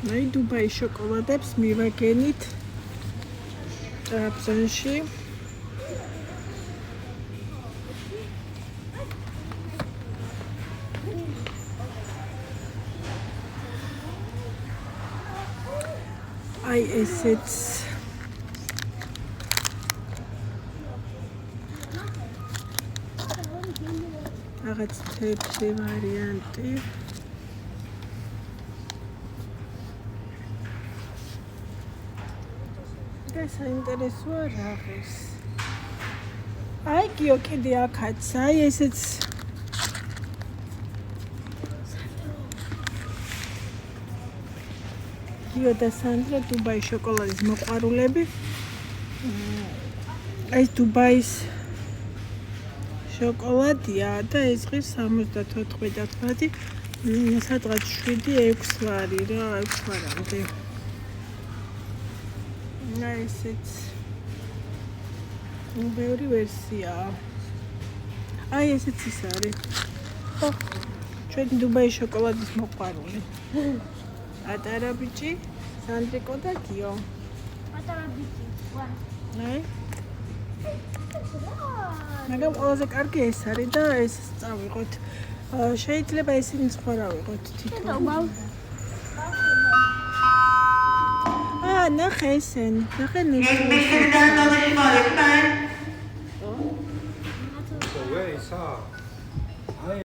აი დუბაის შოკოლადებს მივაგენით ტრაბზონში. აი ესეც რაღაც თეთრი ვარიანტი. საინტერესოა რაღაც. აი გიო კიდე აქაც, აი ესეც გიო და სანდრა დუბაის შოკოლადის მოყვარულები. ეს დუბაის შოკოლადია და ეს ღირს 74-15, სადღაც 7-6 ლარი რა, 6 ლარამდე. ესეც ბევრი ვერსიაა. აი ესეც ის არის. ხო, ჩვენი დუბაის შოკოლადის მოყვარული. პატარა ბიჭი, სანდრიკო და გიო. პატარა ბიჭი. ვა. აი. მაგრამ ყველაზე კარგი ეს არის და ეს წავიღოთ. შეიძლება ესენი სხვა რა ვიღოთ თვითონ. ნახე ესენი, ნახე ნიშნულს. Where is her?